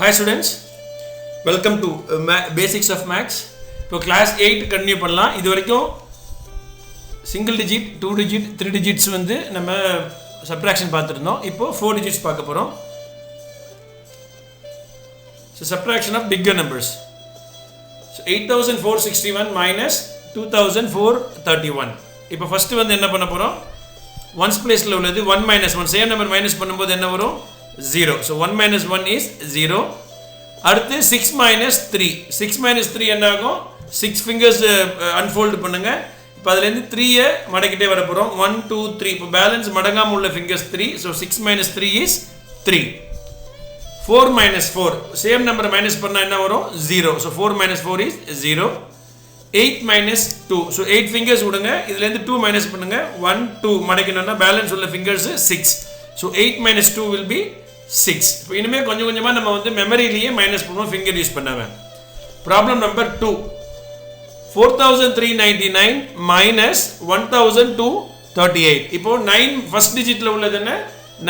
Hi students, welcome to Basics of Maths. இப்போ class 8 continue பண்ணலாம். இது வரைக்கும் single digit, 2 digit, 3 digits வந்து நம்ம subtraction பார்த்திருந்தோம். இப்போ 4 digits பார்க்க போறோம். So subtraction of bigger numbers. So 8461 minus 2431. இப்போ first வந்து என்ன பண்ண போறோம்? Ones placeல உள்ளது 1 minus 1 same number minus பண்ணும்போது என்ன வரும்? 0. So 1 minus 1 is 0. அடுத்து 6 minus 3. 6 minus 3 என்ன ஆகும்? 6 fingers unfold பண்ணுங்க. இப்போ அதிலிருந்து 3 மடக்கிட்டே வர போறோம். 1 2 3. இப்போ பேலன்ஸ் மடங்காம உள்ள fingers 3. So 6 minus 3 is 3. 4 minus 4. Same number minus பண்ணா என்ன வரும்? 0. So 4 minus 4 is 0. 8 minus 2. So 8 fingers விடுங்க. இதிலிருந்து 2 minus பண்ணுங்க. 1 2 மடக்கினோம்னா பேலன்ஸ் உள்ள fingers 6. So 8 minus 2 will be 6. இப்போ இனிமே கொஞ்சம் கொஞ்சமா நம்ம வந்து மெமரியிலேயே மைனஸ் பண்ணுவோம் ஃபிங்கர் யூஸ் பண்ணாம. Problem number 2. 4399 minus 1238. இப்போ 9 ஃபர்ஸ்ட் டிஜிட்ல உள்ளது என்ன?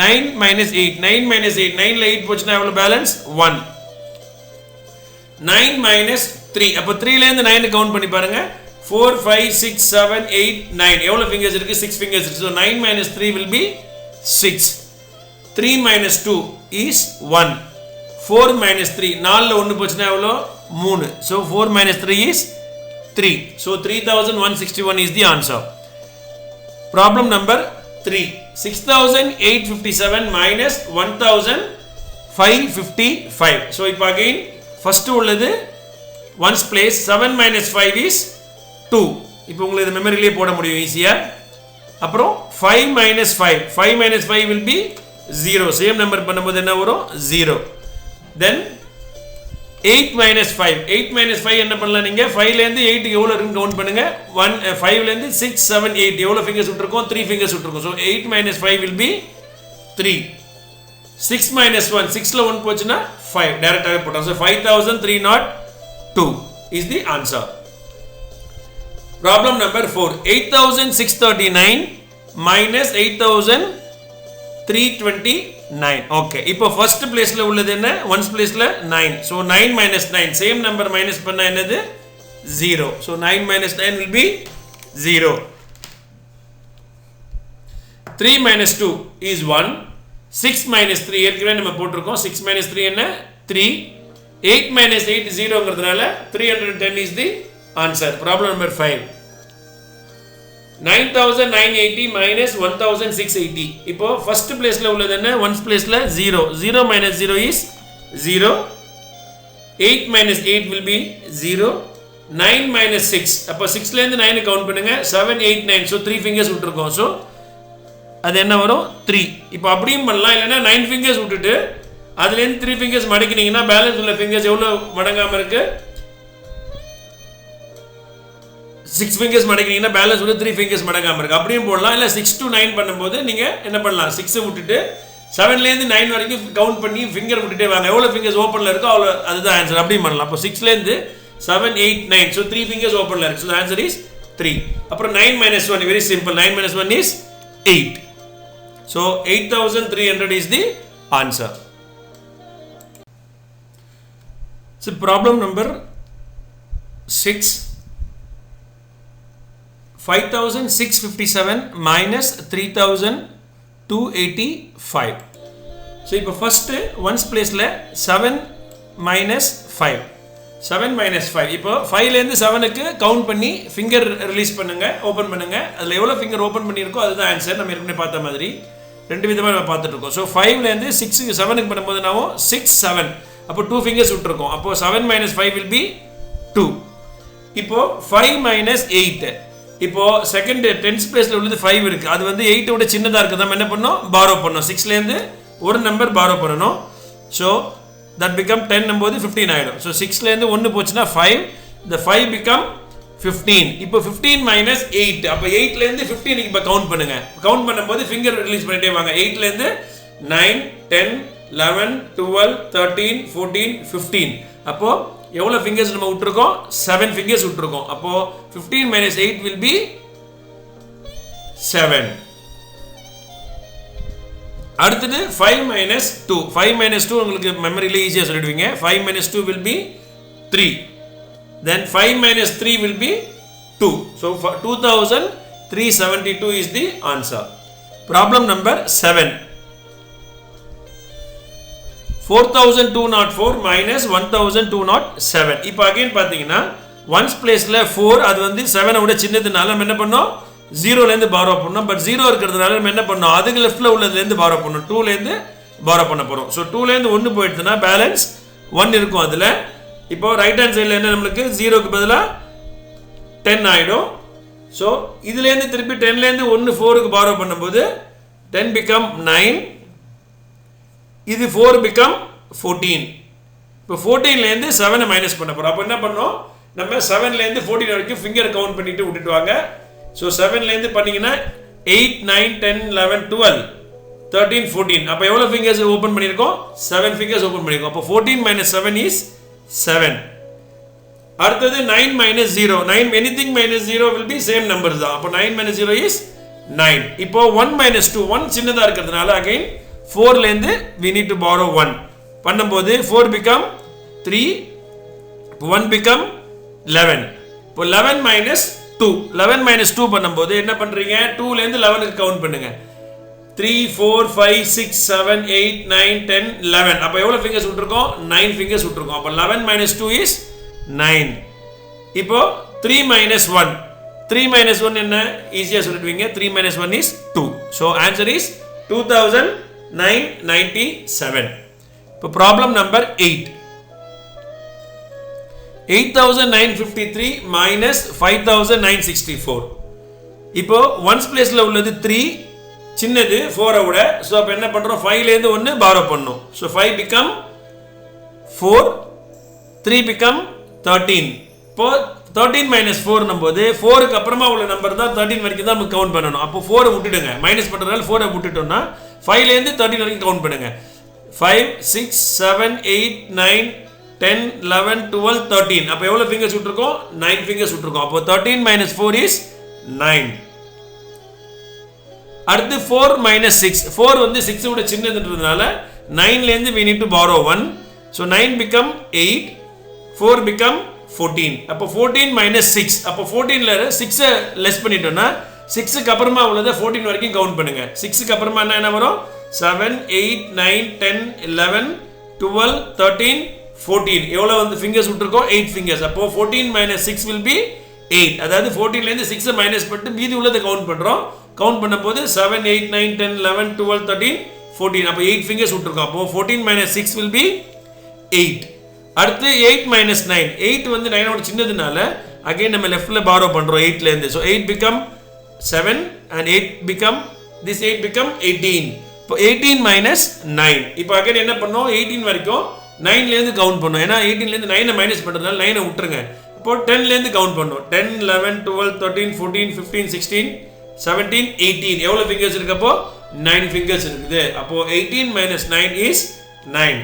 9 minus 8. 9 minus 8. 9ல 8 போச்சுனா எவ்வளவு பேலன்ஸ்? 1. 9 minus 3. அப்போ 3ல இருந்து 9 கவுண்ட் பண்ணி பாருங்க. 4 5 6 7 8 9. எவ்வளவு fingers இருக்கு? 6 fingers இருக்கு. So 9 minus 3 will be 6. 3 minus 2 is 1. 4 minus 3. 4ல 1 போச்சுனா எவ்வளவு? 3. So 4 minus 3 is 3. So 3161 is the answer. Problem number 3. 6857 minus 1555. So இப்போ again first உள்ளது ones place. 7 minus 5 is 2. இப்போ உங்களுக்கு இது மெமரியிலே போட முடியும் ஈஸியா. அப்புறம் 5 minus 5. 5 minus 5 will be 0. Same number பண்ணும்போது என்ன வரும்? 0. Then 8 minus 5. 8 minus 5 என்ன பண்ணலாம் நீங்க? 5ல இருந்து 8 எவ்வளவு இருக்குன்னு கவுண்ட் பண்ணுங்க. 5ல இருந்து 6 7 8 எவ்வளவு fingers விட்டுருக்கோம்? 3 fingers விட்டுருக்கோம். So 8 minus 5 will be 3. 6 minus 1. 6ல 1 போச்சுனா 5. டைரக்டாவே போட்டோம். So 5302 is the answer. Problem number 4. 8639 minus 8329. Okay. இப்போ first placeல உள்ளது என்ன? ones placeல 9. So 9 minus 9. Same number minus பண்ணா என்னது? 0. So 9 minus 9 will be 0. 3 minus 2 is 1. 6 minus 3 ஏற்கனவே நம்ம போட்டிருக்கோம். 6 minus 3 என்ன? 3. 8 minus 8 0ங்கிறதுனால 310 is the answer. Problem number 5. 9980 minus 1680. இப்போ first placeல உள்ளது என்ன? ones placeல 0. 0 minus 0 is 0. 8 minus 8 will be 0. 9 minus 6. அப்போ 6ல இருந்து 9 கவுண்ட் பண்ணுங்க. 7 8 9. So 3 fingers விட்டுருக்கோம். So அது என்ன வரும்? 3. இப்போ அப்படியும் பண்ணலாம். இல்லைன்னா 9 fingers விட்டுட்டு அதுல இருந்து 3 fingers மடக்கினீங்கன்னா பேலன்ஸ் உள்ள fingers எவ்வளவு மடங்காம இருக்கு? 6 fingers மடக்கினீங்கன்னா பேலன்ஸ் உள்ள 3 fingers மடங்காம இருக்கு. அப்படியும் போடலாம். இல்ல 6 to 9 பண்ணும்போது நீங்க என்ன பண்ணலாம்? 6 விட்டுட்டு 7ல இருந்து 9 வரைக்கும் கவுண்ட் பண்ணி ஃபிங்கர் விட்டுட்டே வாங்க. எவ்வளவு fingers ஓபன்ல இருக்கோ அவ்வளவு அதுதான் ஆன்சர். அப்படியும் பண்ணலாம். அப்போ 6ல இருந்து 7 8 9. So 3 fingers ஓபன்ல இருக்கு. So the answer is 3. அப்புறம் 9 minus 1 very simple. 9 minus 1 is 8. So 8300 is the answer. So problem number 6. 5657 minus 3285. So இப்போ first ones placeல 7 minus 5. 7 minus 5. இப்போ 5ல இருந்து 7க்கு கவுண்ட் பண்ணி finger ரிலீஸ் பண்ணுங்க, ஓபன் பண்ணுங்க. அதுல எவ்வளவு finger ஓபன் பண்ணியிருக்கோ அதுதான் ஆன்சர். நம்ம ஏற்கனவே பார்த்த மாதிரி ரெண்டு விதமா நம்ம பார்த்துட்டு இருக்கோம். So 5ல இருந்து 6க்கு 7க்கு பண்ணும்போது நாவும் 6 7. அப்போ 2 fingers விட்டுருக்கோம். அப்போ 7 minus 5 will be 2. இப்போ 5 minus 8. இப்போ செகண்ட் 10th பிளேஸ்ல உள்ளது 5 இருக்கு. அது வந்து 8 விட சின்னதா இருக்கு. நம்ம என்ன பண்ணோம்? borrow பண்ணோம். 6ல இருந்து ஒரு நம்பர் borrow பண்ணனும். So that become 10 போது 15 ஆயிடும். So 6ல இருந்து 1 போச்சுனா 5. the 5 become 15. இப்போ 15 minus 8. அப்ப 8ல இருந்து 15 இப்ப கவுண்ட் பண்ணுங்க. கவுண்ட் பண்ணும்போது finger ரிலீஸ் பண்ணிட்டே வாங்க. 8ல இருந்து 9 10 11 12 13 14 15. அப்போ எவ்வளவு fingers நம்ம விட்டுருக்கோம்? 7 fingers விட்டுருக்கோம். அப்போ 15 minus 8 will be 7. அடுத்தது 5 minus 2. 5 minus 2 உங்களுக்கு மெமரியில ஈஸியா சொல்லிடுவீங்க. 5 minus 2 will be 3. Then 5 minus 3 will be 2. So 2372 is the answer. Problem number 7. 4204 minus 1207. இப்போ again பாத்தீங்கன்னா ones placeல 4 அது வந்து 7 விட சின்னதுனால நம்ம என்ன பண்ணோம் 0 ல இருந்து borrow பண்ணோம். பட் 0 இருக்குறதுனால நம்ம என்ன பண்ணோம் அதுக்கு லெஃப்ட்ல உள்ளதுல இருந்து borrow பண்ணோம். 2 ல இருந்து borrow பண்ண போறோம். So 2 ல இருந்து 1 போயிடுதுனா பேலன்ஸ் 1 இருக்கும் அதுல. இப்போ ரைட் ஹேண்ட் சைடுல என்ன நமக்கு 0 க்கு பதிலா 10 ஆயிடும். So இதுல இருந்து திருப்பி 10 ல இருந்து 1 4 க்கு borrow பண்ணும்போது 10 become 9. இது 4 become 14. இப்போ 14 ல இருந்து 7 மைனஸ் பண்ண போறோம். அப்ப என்ன பண்ணோம் நம்ம 7 ல இருந்து 14 வரைக்கும் ஃபிங்கர் கவுண்ட் பண்ணிட்டு விட்டுட்டு வாங்க. So 7 ல இருந்து பண்ணீங்கன்னா 8 9 10 11 12 13 14. அப்ப எவ்வளவு ஃபிங்கர்ஸ் ஓபன் பண்ணிருக்கோம் 7 ஃபிங்கர்ஸ் ஓபன் பண்ணிருக்கோம். அப்ப 14 minus 7 is 7. அடுத்தது 9 minus 0. 9 anything minus 0 will be same numbers தான். அப்ப 9 minus 0 is 9. இப்போ 1 minus 2 1 சின்னதா இருக்குறதுனால again 4 ல இருந்து we need to borrow 1. பண்ணும்போது 4 become 3. 1 become 11. இப்போ 11 minus 2. 11 minus 2 பண்ணும்போது என்ன பண்றீங்க 2 ல இருந்து 11 க்கு கவுண்ட் பண்ணுங்க. 3 4 5 6 7 8 9 10 11. அப்ப எவ்வளவு ஃபிங்கர்ஸ் விட்டுருக்கோம் 9 ஃபிங்கர்ஸ் விட்டுருக்கோம். அப்ப 11 minus 2 is 9. இப்போ 3 minus 1. 3 minus 1 என்ன ஈஸியா சொல்லிடுவீங்க. 3 minus 1 is 2. So answer is 2997. இப்போ problem number 8. 8953 minus 5964. இப்போ ones placeல உள்ளது 3 சின்னது 4 விட. சோ அப்ப என்ன பண்றோம் 5 ல இருந்து 1 borrow பண்ணனும். So 5 become 4 3 become 13. இப்போ 13 minus 4 நம்போது 4 க்கு அப்புறமா உள்ள நம்பர் தான் 13 வரைக்கும் தான் நம்ம கவுண்ட் பண்ணனும். அப்போ 4 விட்டுடுங்க. மைனஸ் பண்றதால 4 விட்டுட்டோம்னா 5 ல இருந்து 13 வரைக்கும் கவுண்ட் பண்ணுங்க. 5 6 7 8 9 10 11 12 13. அப்ப எவ்வளவு ஃபிங்கர்ஸ் விட்டுருக்கோம் 9 ஃபிங்கர்ஸ் விட்டுருக்கோம். அப்போ 13 minus 4 is 9. அடுத்து 4 minus 6. 4 வந்து 6 விட சின்னதுன்றதுனால 9 ல இருந்து we need to borrow 1. So 9 become 8. 4 become 14. அப்போ 14 minus 6. அப்போ 14 ல 6 லெஸ் பண்ணிட்டோம்னா 6 க்கு அப்புறமா உள்ளத 14 வரைக்கும் கவுண்ட் பண்ணுங்க. 6 க்கு அப்புறமா என்ன வரும் 7 8 9 10 11 12 13 14. எவ்வளவு வந்து ஃபிங்கர்ஸ் விட்டுருக்கோம் 8 ஃபிங்கர்ஸ். அப்போ 14 minus 6 will be 8. அதாவது 14 ல இருந்து 6 மைனஸ் பண்ணிட்டு மீதி உள்ளத கவுண்ட் பண்றோம். கவுண்ட் பண்ணும்போது 7 8 9 10 11 12 13 14. அப்போ 8 ஃபிங்கர்ஸ் விட்டுருக்கோம். அப்போ 14 minus 6 will be 8. அடுத்து 8 minus 9. 8 வந்து 9 ஓட சின்னதுனால again நம்ம லெஃப்ட்ல borrow பண்றோம் 8 ல இருந்து. So 8 become 7 and 8 become this 8 become 18. இப்போ 18 minus 9. இப்போ again என்ன பண்ணோம் 18 வரைக்கும் 9 ல இருந்து கவுண்ட் பண்ணோம். ஏனா 18 ல இருந்து 9 மைனஸ் பண்றதால 9 விட்டுருங்க. இப்போ 10 ல இருந்து கவுண்ட் பண்ணோம். 10 11 12 13 14 15 16 17 18. எவ்வளவு ஃபிங்கர்ஸ் இருக்கு அப்போ 9 ஃபிங்கர்ஸ் இருக்குது. அப்போ 18 minus 9 is 9.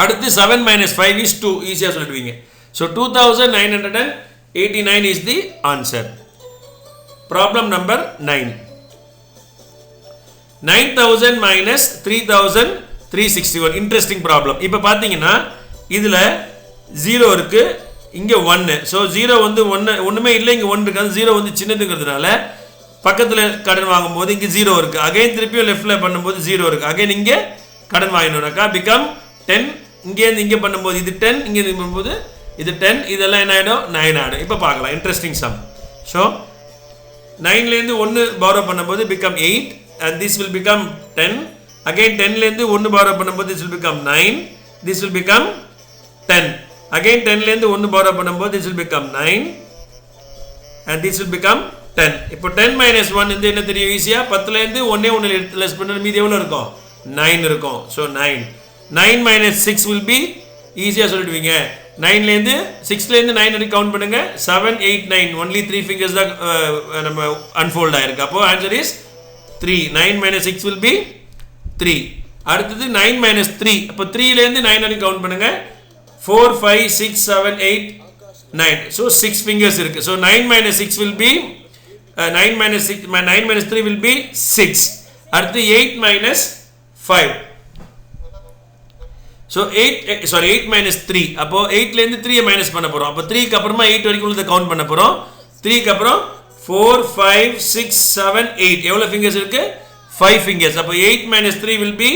அடுத்து 7 minus 5 is 2. ஈஸியா சொல்லிடுவீங்க. So 2989 is the answer. Problem number 9. 9000 minus 3361. Interesting problem. இப்போ பாத்தீங்கன்னா இதுல 0 இருக்கு இங்க 1. So 0 வந்து 1 ஒண்ணுமே இல்ல இங்க 1 இருக்கு. 0 வந்து சின்னதுங்கிறதுனால பக்கத்துல கடன் வாங்கும்போது இங்க 0 இருக்கு. அகைன் திருப்பியும் லெஃப்ட்ல பண்ணும்போது 0 இருக்கு. அகைன் இங்க கடன் வாங்கினோம்னாக்கா become 10. இங்க இருந்து இங்க பண்ணும்போது இது 10 இங்க இருந்து பண்ணும்போது இது 10 இதெல்லாம் என்ன ஆயிடும் 9 ஆயிடும். இப்போ பார்க்கலாம் இன்ட்ரஸ்டிங் சம். So 9 ல இருந்து 1 borrow பண்ணும்போது become 8 and this will become 10. Again 10 ல இருந்து 1 borrow பண்ணும்போது this will become 9. This will become 10. Again 10 ல இருந்து 1 borrow பண்ணும்போது this will become 9 and this will become 10. இப்போ 10 minus 1 வந்து என்ன தெரியும் ஈஸியா 10 ல இருந்து 1 லெஸ் பண்ணா மீதி எவ்வளவு இருக்கும் 9 இருக்கும். So 9. 9 minus 6 will be ஈஸியா சொல்லிடுவீங்க. 9 ல இருந்து 6 ல இருந்து 9 வரைக்கும் கவுண்ட் பண்ணுங்க. 7 8 9 only 3 fingers தான் நம்ம unfold ஆயிருக்கு. அப்போ answer is 3. 9 minus 6 will be 3. அடுத்து 9 minus 3. அப்போ 3 ல இருந்து 9 வரைக்கும் கவுண்ட் பண்ணுங்க. 4 5 6 7 8 9. So 6 fingers இருக்கு. So 9 minus 6 will be 9 minus 3 will be 6. அடுத்து 8 minus 5. So 8 minus 3. அப்போ 8 ல இருந்து 3 மைனஸ் பண்ண போறோம். அப்போ 3 க்கு அப்புறமா 8 வரைக்கும் உள்ளத கவுண்ட் பண்ண போறோம். 3 க்கு அப்புறம் 4 5 6 7 8. எவ்வளவு fingers இருக்கு? 5 fingers. அப்போ 8 minus 3 will be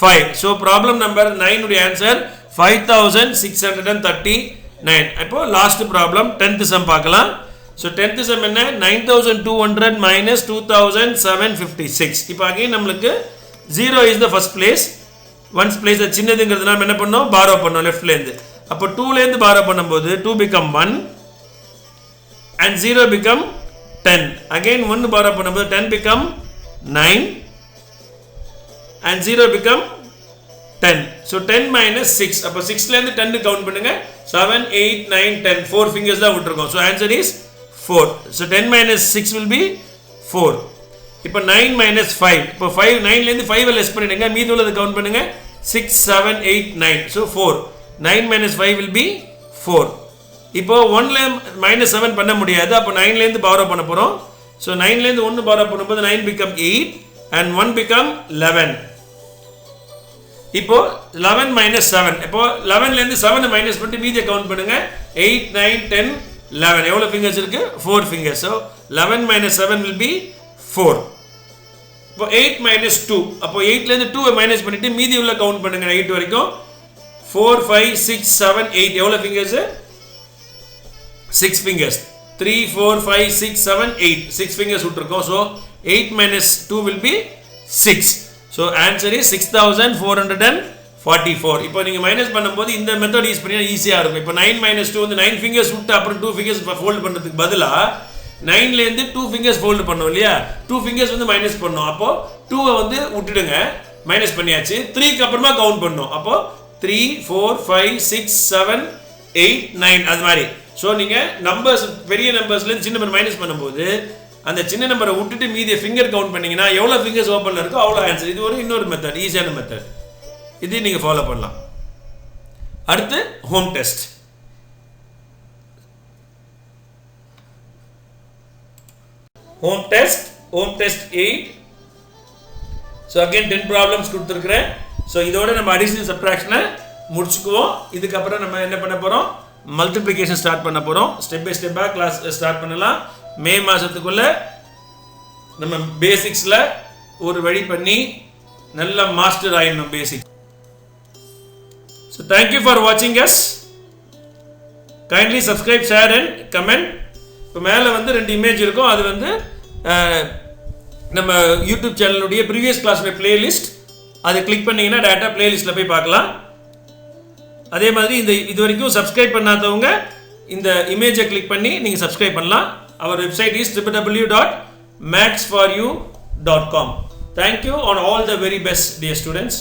5. So problem number 9 உடைய ஆன்சர் 5639. அப்போ லாஸ்ட் ப்ராப்ளம் 10th சம் பார்க்கலாம். So 10th sum என்ன 9200 minus 2756. இப்போ again நமக்கு 0 is the first place. Ones place சின்னதுங்கிறதுனால என்ன பண்ணோம் borrow பண்ணோம் லெஃப்ட்ல இருந்து. அப்போ 2 ல இருந்து borrow பண்ணும்போது 2 become 1 and 0 become 10. Again 1 borrow பண்ணும்போது 10 become 9 and 0 become 10. So 10 minus 6. அப்போ 6 ல இருந்து 10 கவுண்ட் பண்ணுங்க. 7 8 9 10. 4 fingers தான் விட்டுருக்கோம். So answer is 4. So 10 minus 6 will be 4. இப்போ 9 minus 5. இப்போ 5 9 ல இருந்து 5 லெஸ் பண்ணிடுங்க. மீதி உள்ளத கவுண்ட் பண்ணுங்க. 6 7 8 9. So 4. 9 minus 5 will be 4. இப்போ 1 ல minus 7 பண்ண முடியாது. அப்போ 9 ல இருந்து borrow பண்ண போறோம். So 9 ல இருந்து 1 borrow பண்ணும்போது 9 become 8 and 1 become 11. இப்போ 11 minus 7. இப்போ 11 ல இருந்து 7 மைனஸ் பண்ணிட்டு மீதியை கவுண்ட் பண்ணுங்க. 8 9 10 11. எவ்வளவு fingers இருக்கு? 4 fingers. So 11 minus 7 will be 4. இப்போ 8 minus 2. அப்போ 8 ல இருந்து 2 மைனஸ் பண்ணிட்டு மீதி உள்ள கவுண்ட் பண்ணுங்க 8 வரைக்கும். 4 5 6 7 8. எவ்வளவு fingers? 6 fingers. 3 4 5 6 7 8. 6 fingers விட்டுருக்கோம். So 8 minus 2 will be 6. So answer is 6444. இப்போ நீங்க மைனஸ் பண்ணும்போது இந்த மெத்தட் யூஸ் பண்ணா ஈஸியா இருக்கும். இப்போ 9 minus 2 வந்து 9 fingers விட்டு அப்புறம் 2 fingers ஃபோல்ட் பண்றதுக்கு பதிலா 9 ல இருந்து 2 fingers ஃபோல்ட் பண்ணோம் இல்லையா? 2 fingers வந்து மைனஸ் பண்ணோம். அப்போ 2 வந்து விட்டுடுங்க. மைனஸ் பண்ணியாச்சு. 3 க்கு அப்புறமா கவுண்ட் பண்ணோம். அப்போ 3 4 5 6 7 8 9 அது மாதிரி. சோ நீங்க நம்பர்ஸ் பெரிய நம்பர்ஸ்ல இருந்து சின்ன நம்பர் மைனஸ் பண்ணும்போது அந்த சின்ன நம்பரை விட்டுட்டு மீதியை ஃபிங்கர் கவுண்ட் பண்ணீங்கன்னா எவ்வளவு ஃபிங்கர்ஸ் ஓபன்ல இருக்கோ அவ்வளவு ஆன்சர். இது ஒரு இன்னொரு மெத்தட், ஈஸியான மெத்தட். இதை நீங்க ஃபாலோ பண்ணலாம். அடுத்து home test. Home test 8. So again 10 problems கொடுத்திருக்கிறேன். So இதோட நம்ம addition subtraction முடிச்சுக்குவோம். இதுக்கு அப்புறம் நம்ம என்ன பண்ண போறோம்? மல்டிப்ளிகேஷன் ஸ்டார்ட் பண்ண போறோம். ஸ்டெப் பை ஸ்டெப்பா கிளாஸ் ஸ்டார்ட் பண்ணலாம். மே மாசத்துக்குள்ள நம்ம பேசிக்ஸ்ல ஒரு வழி பண்ணி நல்ல மாஸ்டர் ஆயிடணும் பேசிக். So thank you for watching us. Kindly subscribe, share and comment. இப்போ மேலே வந்து 2 இமேஜ் இருக்கும். அது வந்து நம்ம யூடியூப் சேனலுடைய ப்ரீவியஸ் கிளாஸோட பிளேலிஸ்ட். அதை கிளிக் பண்ணீங்கன்னா டேட்டா பிளேலிஸ்ட்டில் போய் பார்க்கலாம். அதே மாதிரி இது வரைக்கும் சப்ஸ்கிரைப் பண்ணாதவங்க இந்த இமேஜை கிளிக் பண்ணி நீங்கள் சப்ஸ்கிரைப் பண்ணலாம். அவர் website is www.mathsforyou.com. Thank you on all the very best, dear students.